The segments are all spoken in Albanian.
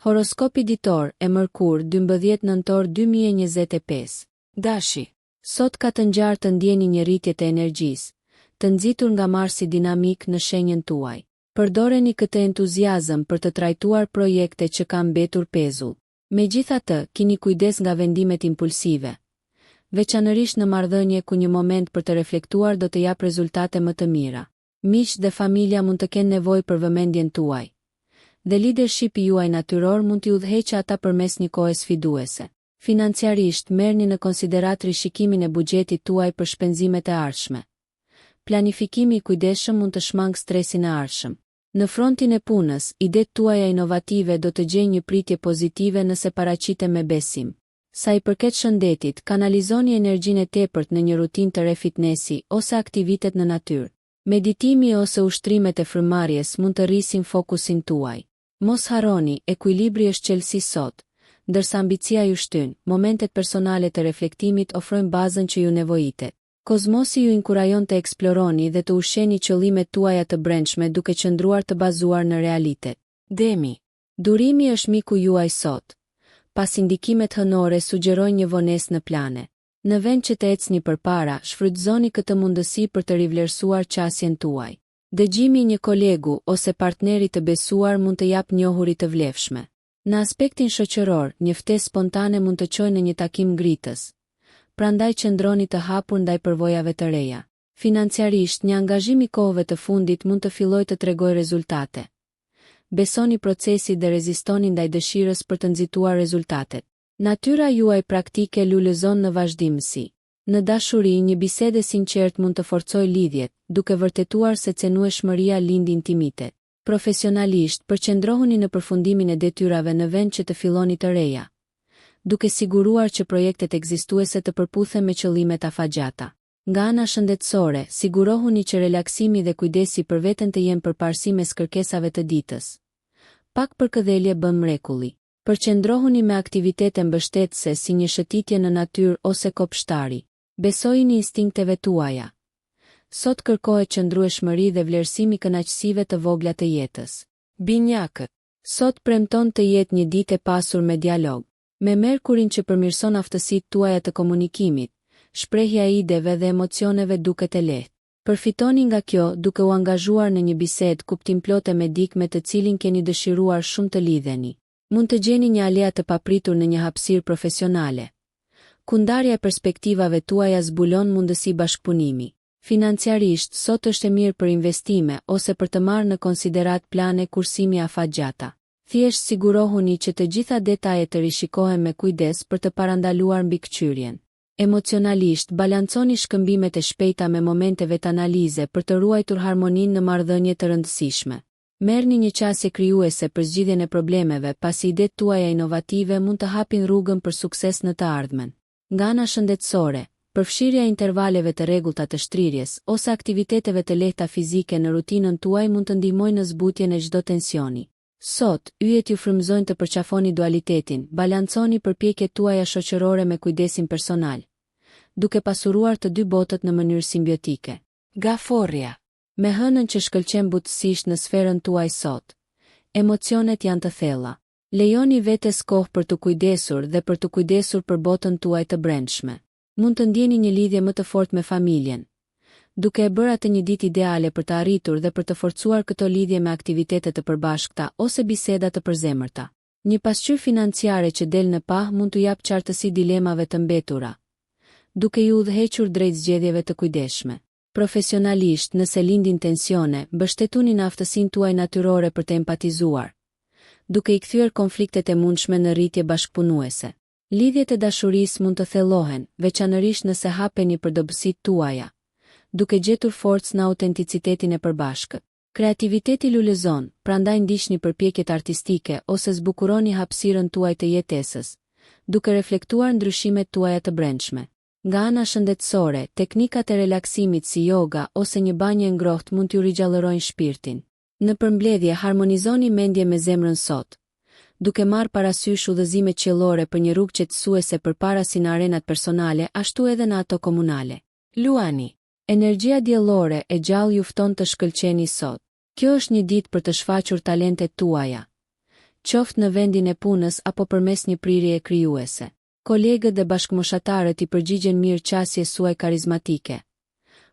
Horoskopi ditor e Mërkur 12 nëntor 2025. Dashi. Sot ka të ngjarë të ndjeni një rritje të energjisë, të nxitur nga Marsi dinamik në shenjën tuaj. Përdoreni këtë entuziazëm për të trajtuar projekte që kanë mbetur pezull. Megjithatë, keni kujdes nga vendimet impulsive, veçanërisht në marrëdhënie ku një moment për të reflektuar do të jap rezultate më të mira. Miq dhe familja mund të kenë nevojë për vëmendjen tuaj, dhe leadershipi juaj natyror mund t'i udhëheqë ata përmes një kohe sfiduese. Financiarisht, merrni në konsiderat rishikimin e buxhetit tuaj për shpenzimet e ardhshme. Planifikimi i kujdesshëm mund të shmangë stresin e ardhshëm. Në frontin e punës, idetë tuaja inovative do të gjejnë një pritje pozitive nëse paraqiten me besim. Sa i përket shëndetit, kanalizoni energjinë e tepërt në një rutinë të re fitnesi ose aktivitet në natyrë. Meditimi ose ushtrimet e frymëmarrjes mund të rrisin fokusin tuaj. Mos harroni, ekuilibri është çelësi sot, ndërsa ambicia ju shtyn, momentet personale të reflektimit ofrojnë bazën që ju nevojitet. Kozmosi ju inkurajon të eksploroni dhe të ushqeni qëllimet tuaja të brendshme duke qëndruar të bazuar në realitet. Demi. Durimi është miku juaj sot. Pas indikimet hënore sugjerojnë një vonesë në plane. Në vend që të ecni përpara, shfrytëzoni këtë mundësi për të rivlerësuar qasjen tuaj. Dëgjimi një kolegu ose partneri të besuar mund të jap njohuri të vlefshme. Në aspektin shoqëror, një ftesë spontane mund të çojë në një takim ngritës. Prandaj qëndroni të hapur ndaj përvojave të reja. Financiarisht, një angazhim i kohëve të fundit mund të fillojë të tregojë rezultate. Besoni procesit dhe rezistoni ndaj dëshirës për të nxituar rezultatet. Natyra juaj praktike lulëzon në vazhdimsi. Në dashuri, një bisede sinqert mund të forcojë lidhjet, duke vërtetuar se cenueshmëria lind intimitet. Profesionalisht, përqendrohuni në përfundimin e detyrave në vend që të filloni të reja, duke siguruar që projektet ekzistuese të përputhen me qëllimet afatgjata. Nga ana shëndetësore, sigurohuni që relaksimi dhe kujdesi për veten të jenë përparësi mes kërkesave të ditës. Pak përkëdhelje bën mrekulli. Përqendrohuni me aktivitete mbështetëse si një shëtitje në natyrë ose kopshtari. Besojini instinkteve tuaja. Sot kërkohet qëndrueshmëri dhe vlerësimi kënaqësive të vogla të jetës. Binjakët. Sot premton të jetë një ditë e pasur me dialog. Me Merkurin që përmirëson aftësitë tuaja të komunikimit, shprehja e ideve dhe emocioneve duket e lehtë. Përfitoni nga kjo duke u angazhuar në një bisedë kuptimplote me dikë me të cilin keni dëshiruar shumë të lidheni. Mund të gjeni një aleat të papritur në një hapësirë profesionale, ku ndarja e perspektivave tuaja zbulon mundësi bashkëpunimi. Financiarisht, sot është e mirë për investime ose për të marrë në konsiderat plane kursimi afatgjata. Thjesht sigurohuni që të gjitha detajet të rishikohen me kujdes për të parandaluar mbikëqyrjen. Emocionalisht, balanconi shkëmbimet e shpejta me momenteve të analize për të ruajtur harmoninë në marrëdhënie të rëndësishme. Merrni një qasje krijuese për zgjidhjen e problemeve, pasi idetë tuaja inovative mund të hapin rrugën për sukses në të ardhmen. Nga ana shëndetësore, përfshirja e intervaleve të rregullta të shtrirjes ose aktiviteteve të lehta fizike në rutinën tuaj mund të ndihmojnë në zbutjen e çdo tensioni. Sot, yjet ju frymëzojnë të përqafoni dualitetin, balanconi përpjekjet tuaja shoqërore me kujdesin personal, duke pasuruar të dy botët në mënyrë simbiotike. Gaforria. Me hënën që shkëlqen butësisht në sferën tuaj sot, emocionet janë të thella. Lejoni vetes kohë për të kujdesur dhe për të kujdesur për botën tuaj të brendshme. Mund të ndjeni një lidhje më të fortë me familjen, duke e bërë atë një ditë ideale për të arritur dhe për të forcuar këto lidhje me aktivitete të përbashkëta ose biseda të përzemërta. Një pasqyrë financiare që del në pah mund t'u jap qartësi dilemave të mbetura, duke ju udhëhequr drejt zgjedhjeve të kujdesshme. Profesionalisht, nëse lindin tensione, mbështetuni në aftësinë tuaj natyrore për të empatizuar, duke i kthyer konfliktet e mundshme në rritje bashkëpunuese. Lidhjet e dashurisë mund të thellohen, veçanërisht nëse hapeni për dobësitë tuaja, duke gjetur forcë në autenticitetin e përbashkët. Kreativiteti lulëzon, prandaj ndiqni përpjekjet artistike ose zbukuroni hapësirën tuaj të jetesës, duke reflektuar ndryshimet tuaja të brendshme. Nga ana shëndetësore, teknikat e relaksimit si yoga ose një banjë e ngrohtë mund t'ju rigjallërojnë shpirtin. Në përmbledhje, harmonizoni mendje me zemrën sot, duke marrë parasysh udhëzimet qiellore për një rrugë qetësuese përpara si në arenat personale, ashtu edhe në ato komunale. Luani. Energjia diellore e gjallë ju fton të shkëlqeni sot. Kjo është një ditë për të shfaqur talentet tuaja, qoftë në vendin e punës apo përmes një prirjeje krijuese. Kolegët dhe bashkëmoshatarët I përgjigjen mirë qasjes suaj karizmatike.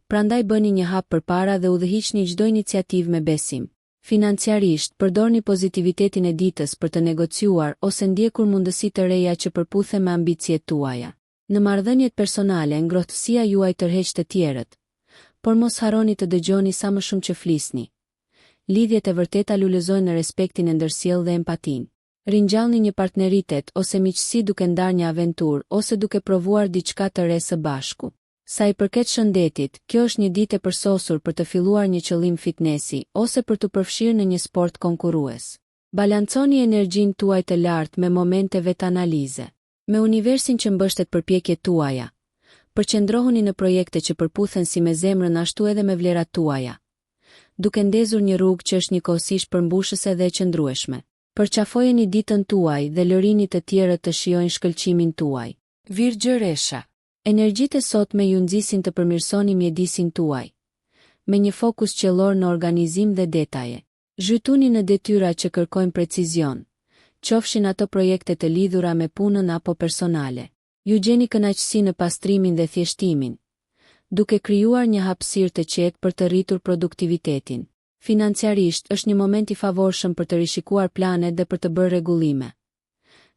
Prandaj bëni një hap përpara dhe udhëhiqni çdo iniciativë me besim. Financiarisht, përdorni pozitivitetin e ditës për të negociuar ose ndjekur mundësi të reja që përputhen me ambiciet tuaja. Në marrëdhëniet personale, ngrohtësia juaj tërheq të tjerët, por mos harroni të dëgjoni sa më shumë që flisni. Lidhjet e vërteta lulëzojnë në respektin e ndërsjellë dhe empatinë. Ringjallni një partneritet ose miqësi duke ndarë një aventurë ose duke provuar diçka të re së bashku. Sa I përket shëndetit, kjo është një ditë e përsosur për të filluar një qëllim fitnesi ose për të përfshirë në një sport konkurrues. Balanconi energjinë tuaj të lartë me momente vetanalize. Me universin që mbështet përpjekjet tuaja, përqendrohuni në projekte që përputhen si me zemrën ashtu edhe me vlerat tuaja, duke ndezur një rrugë që është njëkohësisht përmbushëse dhe e qëndrueshme. Përqafojeni ditën tuaj dhe lërini të tjerët të shijojnë shkëlqimin tuaj. Virgjëresha. Energjitë e sotme ju nxisin të përmirësoni mjedisin tuaj, me një fokus qellor në organizim dhe detaje. Zhytuni në detyra që kërkojnë precizion, qofshin ato projekte të lidhura me punën apo personale. Ju gjeni kënaqësi në pastrimin dhe thjeshtimin, duke krijuar një hapësirë të qetë për të rritur produktivitetin. Financiarisht është një moment I favorshëm për të rishikuar planet dhe për të bërë rregullime.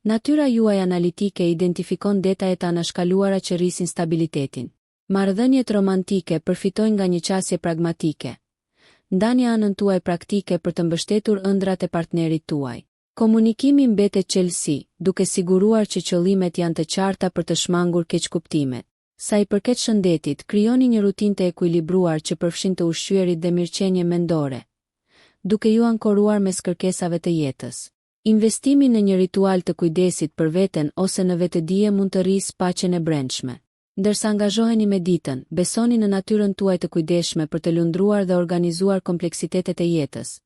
Natyra juaj analitike identifikon detajet anashkaluara që rrisin stabilitetin. Marrëdhëniet romantike përfitojnë nga një qasje pragmatike. Ndani anën tuaj praktike për të mbështetur ëndrat e partnerit tuaj. Komunikimi mbetet qelësi, duke siguruar që qëllimet janë të qarta për të shmangur keqkuptimet. Sa I përket shëndetit, krijoni një rutinë të ekuilibruar që përfshin të ushqyerit dhe mirëqenie mendore, duke ju ankoruar mes kërkesave të jetës. Investimi në një ritual të kujdesit për veten ose në vetëdije mund të rrisë paqen e brendshme. Ndërsa angazhoheni me ditën, besoni në natyrën tuaj të kujdesshme për të lundruar dhe organizuar kompleksitetet e jetës,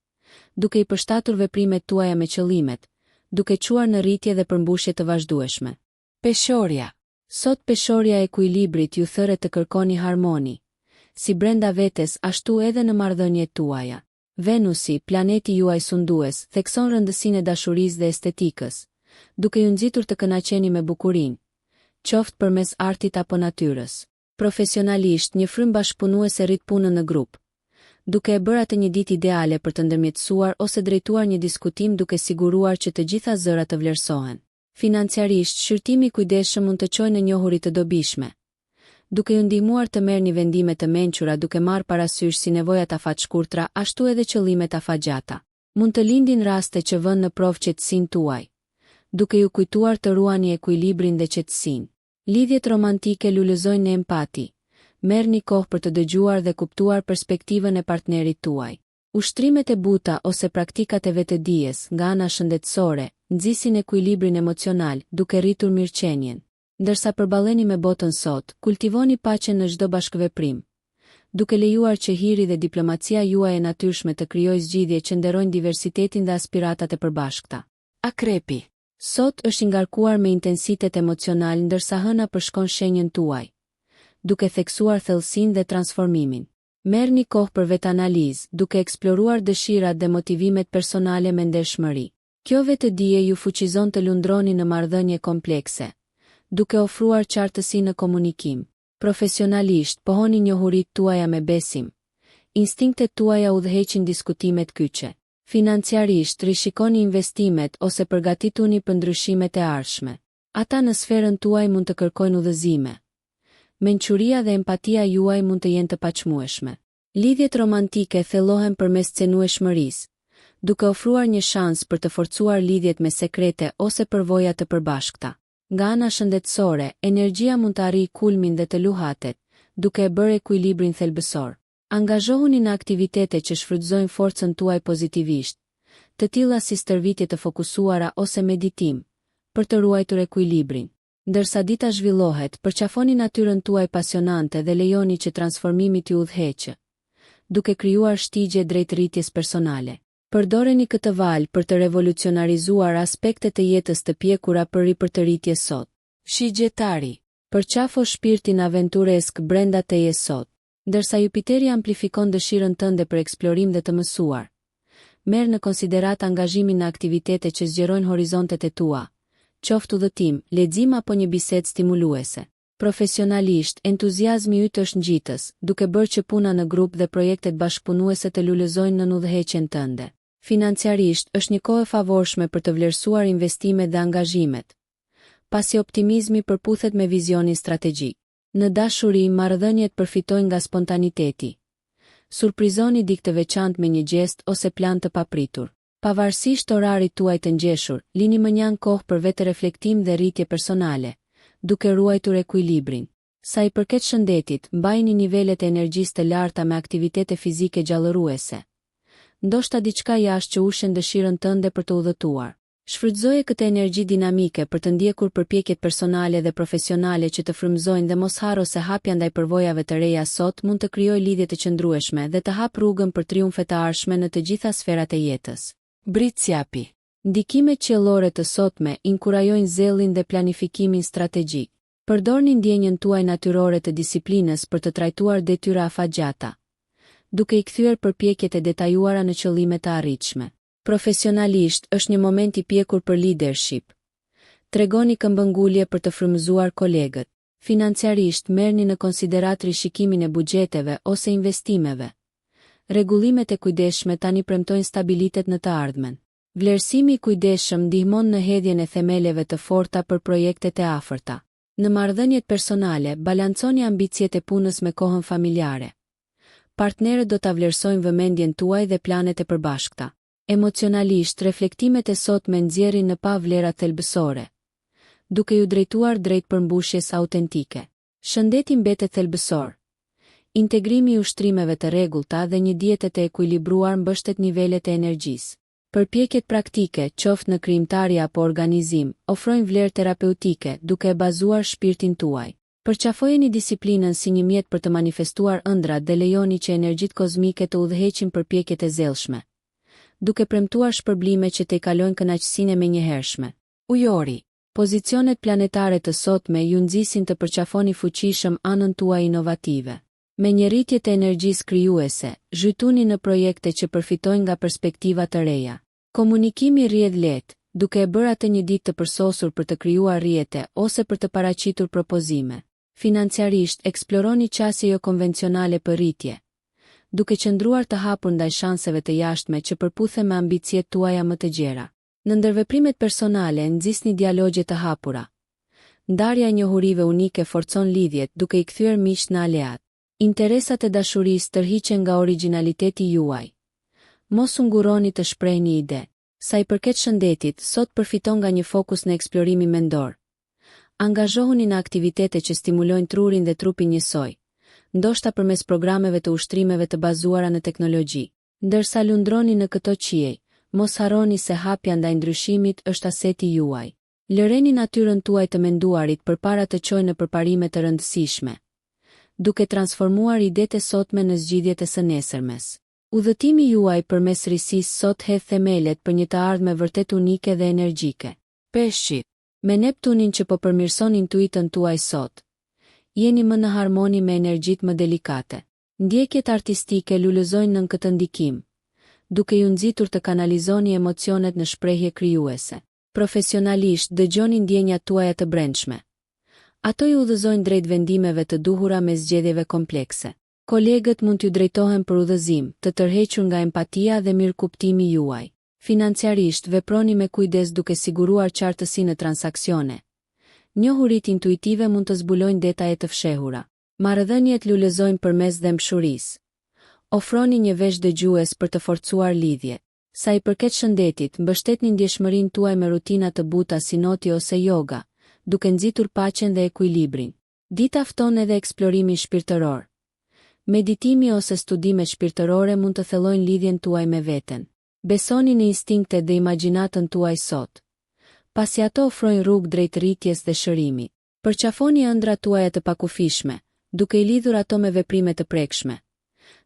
duke I përshtatur veprimet tuaja me qëllimet, duke quar në rritje dhe përmbushje të vazhdueshme. Peshorja. Sot peshorja e ekuilibrit ju thëret të kërkoni harmoni, si brenda vetes ashtu edhe në marrëdhëniet tuaja. Venusi, planeti juaj sundues, thekson rëndësinë e dashurisë dhe estetikës, duke ju nxitur të kënaqeni me bukurinë, qoftë përmes artit apo natyrës. Profesionalisht, një frymë bashkëpunuese rrit punën në grup, duke e bërë atë një ditë ideale për të ndërmjetësuar ose drejtuar një diskutim duke siguruar që të gjitha zërat të vlerësohen. Financiarisht, shqyrtimi I kujdesshëm mund të çojë në njohuri të dobishme, duke ju ndihmuar të merrni vendime të mençura duke marrë parasysh si nevojat afatshkurtra ashtu edhe qëllimet afatgjata. Mund të lindin raste që vënë në provë qetësinë tuaj, duke ju kujtuar të ruani ekuilibrin dhe qetësinë. Lidhjet romantike lulëzojnë në empati. Merrni kohë për të dëgjuar dhe kuptuar perspektivën e partnerit tuaj. Ushtrimet e buta ose praktikat e vetëdijes nga ana shëndetësore nxisin ekuilibrin emocional duke rritur mirëqenien. Ndërsa përballeni me botën sot, kultivoni paqen në çdo bashkëveprim, duke lejuar që hiri dhe diplomacia juaj e natyrshme të krijojë zgjidhje që nderojnë diversitetin dhe aspiratat e përbashkëta. Akrepi. Sot është I ngarkuar me intensitet emocional ndërsa hëna përshkon shenjën tuaj, duke theksuar thellësinë dhe transformimin. Merrni kohë për vetanalizë, duke eksploruar dëshirat dhe motivimet personale me ndershmëri. Kjo vetëdije ju fuqizon të lundroni në marrëdhënie komplekse, duke ofruar qartësi në komunikim. Profesionalisht, pohoni njohuritë tuaja me besim. Instinktet tuaja udhëheqin diskutimet kyçe. Financiarisht, rishikoni investimet ose përgatituni për ndryshimet e ardhshme. Ata në sferën tuaj mund të kërkojnë udhëzime. Mençuria dhe empatia juaj mund të jenë të paqmueshme. Lidhjet romantike thellohen përmes cenueshmërisë, duke ofruar një shans për të forcuar lidhjet me sekrete ose përvoja të përbashkëta. Nga ana shëndetësore, energjia mund të arrijë kulmin dhe të luhatet, duke e bërë ekuilibrin thelbësor. Angazhohuni në aktivitete që shfrytëzojnë forcën tuaj pozitivisht, të tilla si stërvitje të fokusuara ose meditim, për të ruajtur ekuilibrin. Ndërsa dita zhvillohet, përqafoni natyrën tuaj pasionante dhe lejoni që transformimi t'ju udhëheqë, duke krijuar shtigje drejt rritjes personale. Përdoreni këtë valë për të revolucionarizuar aspektet e jetës të pjekura për ripërtëritje sot. Shigjetari. Përqafo shpirtin aventuresk brenda teje sot. Ndërsa Jupiteri amplifikon dëshirën tënde për eksplorim dhe të mësuar, merr në konsiderat angazhimin në aktivitete që zgjerojnë horizontet e tua, qoftë udhëtim, lexim apo një bisedë stimuluese. Profesionalisht, entuziazmi yt është ngjitës, duke bërë që puna në grup dhe projektet bashkëpunuese të lulëzojnë në udhëheqjen tënde. Financiarisht, është një kohë e favorshme për të vlerësuar investimet dhe angazhimet, pasi optimizmi përputhet me vizionin strategjik. Në dashuri, marrëdhëniet përfitojnë nga spontaniteti. Surprizoni dikë të veçantë me një gjest ose plan të papritur. Pavarësisht orarit tuaj të ngjeshur, lini mënjan kohë për vetë reflektim dhe rritje personale, duke ruajtur ekuilibrin. Sa i përket shëndetit, mbajini nivelet e energjisë të larta me aktivitete fizike gjallëruese. Ndoshta diçka jashtë që ushen dëshirën tënde për të udhëtuar. Shfrytëzoje këtë energji dinamike për të ndjekur përpjekjet personale dhe profesionale që të frymëzojnë dhe mos harro se hapja ndaj përvojave të reja sot mund të krijojë lidhje të qëndrueshme dhe të hap rrugën për triumfe të ardhshme në të gjitha sferat e jetës. Britsjapi. Ndikimet qiellore të sotme inkurajojnë zellin dhe planifikimin strategjik. Përdorni ndjenjën tuaj natyrore të disiplinës për të trajtuar detyra afatgjata, duke i kthyer përpjekjet e detajuara në qëllime të arritshme. Profesionalisht, është një moment i pjekur për leadership. Tregoni këmbëngulje për të frymëzuar kolegët. Financiarisht, merrni në konsiderat rishikimin e buxheteve ose investimeve. Rregullimet e kujdesshme tani premtojnë stabilitet në të ardhmen. Vlerësimi i kujdesshëm ndihmon në hedhjen e themeleve të forta për projektet e afërta. Në marrëdhëniet personale, balanconi ambicjet e punës me kohën familjare. Partnerët do ta vlerësojnë vëmendjen tuaj dhe planet e përbashkëta. Emocionalisht, reflektimet e sotme nxjerrin në pa vlera thelbësore, duke ju drejtuar drejt përmbushjes autentike. Shëndeti mbetet thelbësor. Integrimi i ushtrimeve të rregullta dhe një dietë të ekuilibruar mbështet nivelet e energjisë. Përpjekjet praktike, qoftë në krijimtari apo organizim, ofrojnë vlerë terapeutike duke e bazuar shpirtin tuaj. Përqafojeni disiplinën si një mjet për të manifestuar ëndrat dhe lejoni që energjitë kozmike të udhëheqin përpjekjet e zellshme, duke premtuar shpërblime që të kalojnë kënaqësinë e menjëhershme. Ujori. Pozicionet planetare të sotme ju nxisin të përqafoni fuqishëm anën tuaj inovative. Me një rritje të energjisë krijuese, zhytuni në projekte që përfitojnë nga perspektiva të reja. Komunikimi rrjedh lehtë, duke e bërë atë një ditë të përsosur për të krijuar rrjete ose për të paraqitur propozime. Financiarisht, eksploroni qasje jo konvencionale për rritje, duke qëndruar të hapur ndaj shanseve të jashtme që përputhen me ambicjet tuaja më të gjera. Në ndërveprimet personale, nxisni dialogje të hapura. Ndarja e njohurive unike forcon lidhjet duke i kthyer miq në aleat. Interesat e dashurisë tërhiqen nga origjinaliteti juaj. Mos u nguroni të shprehni ide. Sa i përket shëndetit, sot përfiton nga një fokus në eksplorimin mendor. Angazhohuni në aktivitete që stimulojnë trurin dhe trupin njësoj, ndoshta përmes programeve të ushtrimeve të bazuara në teknologji. Ndërsa lundroni në këto qiej, mos harroni se hapja ndaj ndryshimit është aseti juaj. Lëreni natyrën tuaj të menduarit përpara të çojë në përparime të rëndësishme, duke transformuar idetë e sotme në zgjidhjet e së nesërmes. Udhëtimi juaj përmes risisë sot hedh themelet për një të ardhme vërtet unike dhe energjike. Peshqi. Me Neptunin që po përmirëson intuitën tuaj sot, jeni më në harmoni me energjitë më delikate. Ndjekjet artistike lulëzojnë nën këtë ndikim, duke ju nxitur të kanalizoni emocionet në shprehje krijuese. Profesionalisht, dëgjoni ndjenjat tuaja të brendshme. Ato ju udhëzojnë drejt vendimeve të duhura me zgjedhjeve komplekse. Kolegët mund t'ju drejtohen për udhëzim, të tërhequr nga empatia dhe mirëkuptimi juaj. Financiarisht, veproni me kujdes duke siguruar qartësi në transaksione. Njohuritë intuitive mund të zbulojnë detaje të fshehura. Marrëdhëniet lulëzojnë përmes dëmshurisë. Ofroni një vesh dëgjues për të forcuar lidhjet. Sa i përket shëndetit, mbështetni ndjeshmërinë tuaj me rutina të buta si noti ose yoga, duke nxitur paqen dhe ekuilibrin. Dita fton edhe eksplorimin shpirtëror. Meditimi ose studimet shpirtërore mund të thellojnë lidhjen tuaj me veten. Besoni në instinktet dhe imagjinatën tuaj sot, pasi ato ofrojnë rrugë drejt rritjes dhe shërimit. Përqafoni ëndrat tuaja të pakufishme, duke i lidhur ato me veprime të prekshme,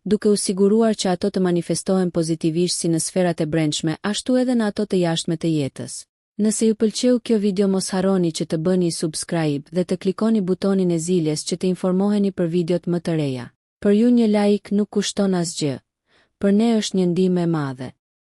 duke u siguruar që ato të manifestohen pozitivisht si në sferat e brendshme, ashtu edhe në ato të jashtme të jetës. Nëse ju pëlqeu kjo video, mos harroni që të bëni subscribe dhe të klikoni butonin e ziljes që të informoheni për videot më të reja. Për ju një like nuk kushton asgjë, për ne është një ndihmë e madhe.